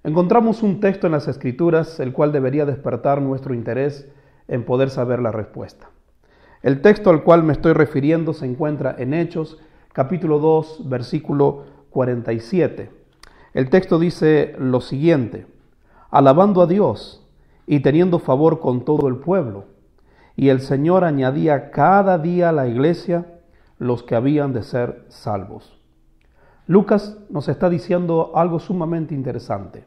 Encontramos un texto en las Escrituras el cual debería despertar nuestro interés en poder saber la respuesta. El texto al cual me estoy refiriendo se encuentra en Hechos, capítulo 2, versículo 47. El texto dice lo siguiente: alabando a Dios y teniendo favor con todo el pueblo, y el Señor añadía cada día a la iglesia los que habían de ser salvos. Lucas nos está diciendo algo sumamente interesante.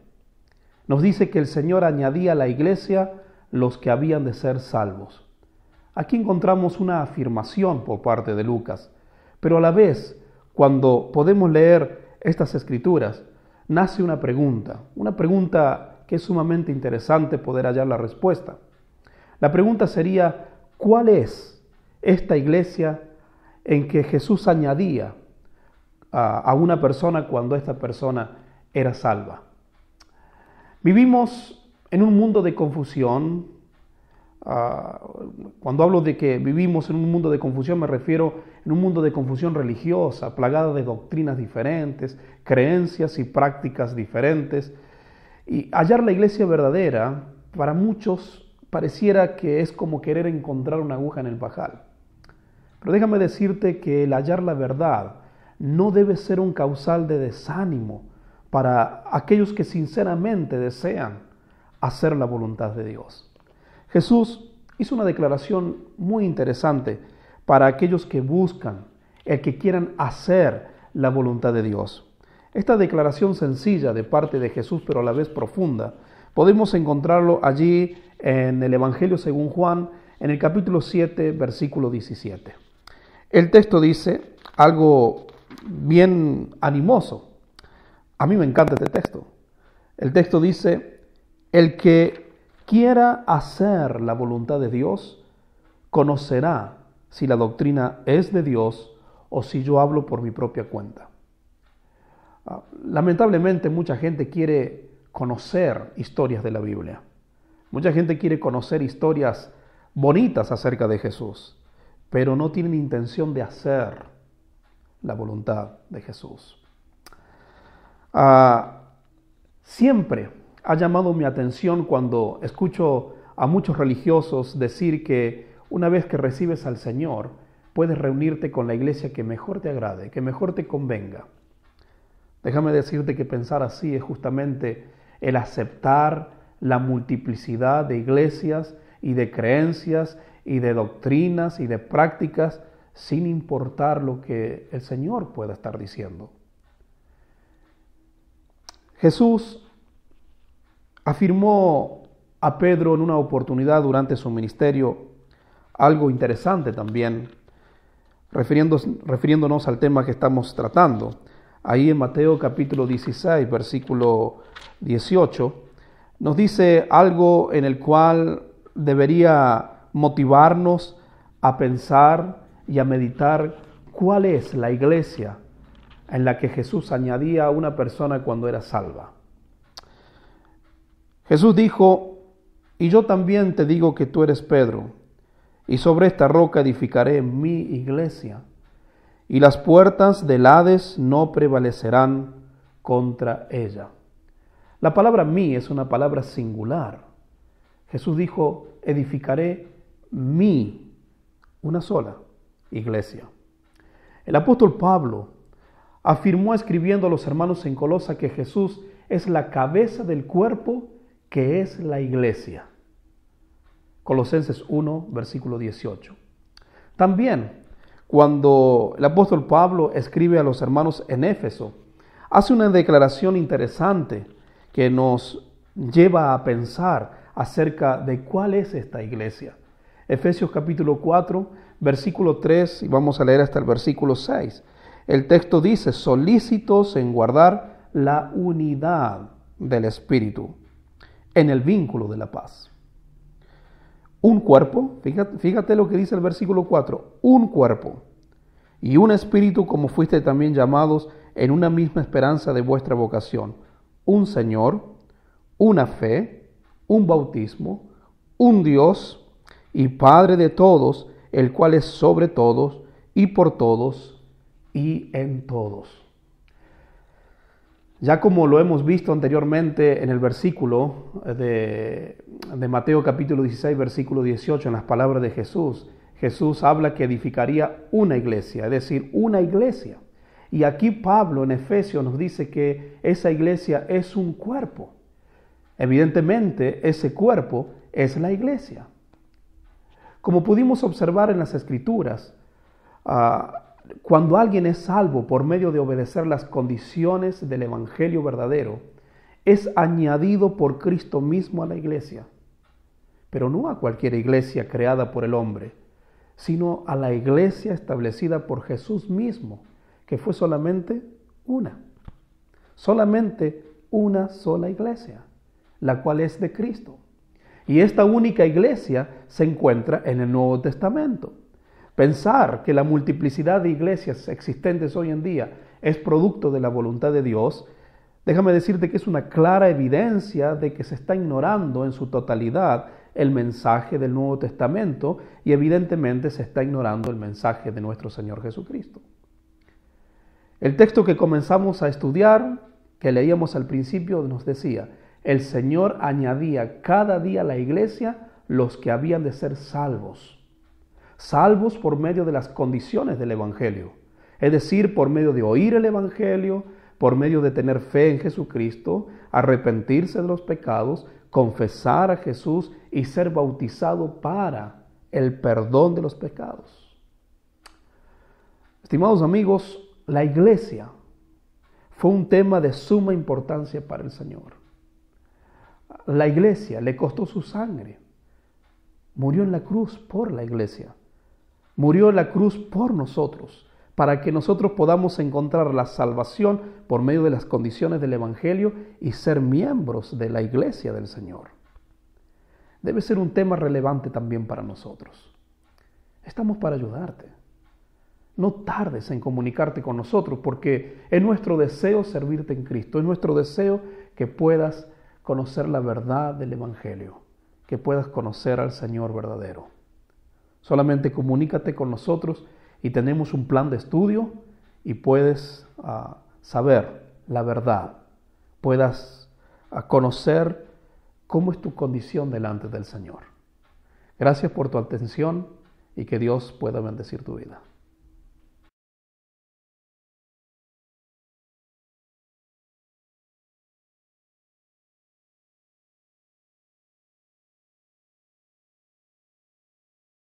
Nos dice que el Señor añadía a la iglesia los que habían de ser salvos. Aquí encontramos una afirmación por parte de Lucas, pero a la vez, cuando podemos leer estas escrituras, nace una pregunta que es sumamente interesante poder hallar la respuesta. La pregunta sería: ¿cuál es esta iglesia en que Jesús añadía a una persona cuando esta persona era salva? Vivimos en un mundo de confusión. Cuando hablo de que vivimos en un mundo de confusión, me refiero en un mundo de confusión religiosa, plagada de doctrinas diferentes, creencias y prácticas diferentes. Y hallar la iglesia verdadera, para muchos, pareciera que es como querer encontrar una aguja en el pajar. Pero déjame decirte que el hallar la verdad no debe ser un causal de desánimo para aquellos que sinceramente desean hacer la voluntad de Dios. Jesús hizo una declaración muy interesante para aquellos que buscan, que quieran hacer la voluntad de Dios. Esta declaración sencilla de parte de Jesús, pero a la vez profunda, podemos encontrarlo allí en el Evangelio según Juan, en el capítulo 7, versículo 17. El texto dice algo bien animoso. A mí me encanta este texto. El texto dice: el que quiera hacer la voluntad de Dios, conocerá si la doctrina es de Dios o si yo hablo por mi propia cuenta. Lamentablemente mucha gente quiere conocer historias de la Biblia. Mucha gente quiere conocer historias bonitas acerca de Jesús, pero no tienen intención de hacer la voluntad de Jesús. Siempre ha llamado mi atención cuando escucho a muchos religiosos decir que una vez que recibes al Señor, puedes reunirte con la iglesia que mejor te agrade, que mejor te convenga. Déjame decirte que pensar así es justamente el aceptar la multiplicidad de iglesias y de creencias y de doctrinas y de prácticas sin importar lo que el Señor pueda estar diciendo. Jesús afirmó a Pedro en una oportunidad durante su ministerio algo interesante también, refiriéndonos al tema que estamos tratando. Ahí en Mateo capítulo 16, versículo 18, nos dice algo en el cual debería motivarnos a pensar y a meditar cuál es la iglesia en la que Jesús añadía a una persona cuando era salva. Jesús dijo: y yo también te digo que tú eres Pedro, y sobre esta roca edificaré mi iglesia, y las puertas del Hades no prevalecerán contra ella. La palabra mí es una palabra singular. Jesús dijo: edificaré mi, una sola iglesia. El apóstol Pablo afirmó escribiendo a los hermanos en Colosa que Jesús es la cabeza del cuerpo, que es la iglesia. Colosenses 1, versículo 18. También, cuando el apóstol Pablo escribe a los hermanos en Éfeso, hace una declaración interesante que nos lleva a pensar acerca de cuál es esta iglesia. Efesios capítulo 4, versículo 3, y vamos a leer hasta el versículo 6. El texto dice: solícitos en guardar la unidad del Espíritu en el vínculo de la paz. Un cuerpo, fíjate lo que dice el versículo 4, un cuerpo y un espíritu, como fuiste también llamados en una misma esperanza de vuestra vocación, un Señor, una fe, un bautismo, un Dios y Padre de todos, el cual es sobre todos y por todos y en todos. Ya como lo hemos visto anteriormente en el versículo de Mateo capítulo 16, versículo 18, en las palabras de Jesús, Jesús habla que edificaría una iglesia, es decir, una iglesia. Y aquí Pablo en Efesios nos dice que esa iglesia es un cuerpo. Evidentemente, ese cuerpo es la iglesia. Como pudimos observar en las Escrituras, cuando alguien es salvo por medio de obedecer las condiciones del Evangelio verdadero, es añadido por Cristo mismo a la iglesia. Pero no a cualquier iglesia creada por el hombre, sino a la iglesia establecida por Jesús mismo, que fue solamente una sola iglesia, la cual es de Cristo. Y esta única iglesia se encuentra en el Nuevo Testamento. Pensar que la multiplicidad de iglesias existentes hoy en día es producto de la voluntad de Dios, déjame decirte que es una clara evidencia de que se está ignorando en su totalidad el mensaje del Nuevo Testamento y evidentemente se está ignorando el mensaje de nuestro Señor Jesucristo. El texto que comenzamos a estudiar, que leíamos al principio, nos decía: el Señor añadía cada día a la iglesia los que habían de ser salvos. Salvos por medio de las condiciones del Evangelio, es decir, por medio de oír el Evangelio, por medio de tener fe en Jesucristo, arrepentirse de los pecados, confesar a Jesús y ser bautizado para el perdón de los pecados. Estimados amigos, la iglesia fue un tema de suma importancia para el Señor. La iglesia le costó su sangre. Murió en la cruz por la iglesia. Murió en la cruz por nosotros, para que nosotros podamos encontrar la salvación por medio de las condiciones del Evangelio y ser miembros de la iglesia del Señor. Debe ser un tema relevante también para nosotros. Estamos para ayudarte. No tardes en comunicarte con nosotros, porque es nuestro deseo servirte en Cristo, es nuestro deseo que puedas conocer la verdad del Evangelio, que puedas conocer al Señor verdadero. Solamente comunícate con nosotros y tenemos un plan de estudio y puedes saber la verdad, puedas conocer cómo es tu condición delante del Señor. Gracias por tu atención y que Dios pueda bendecir tu vida.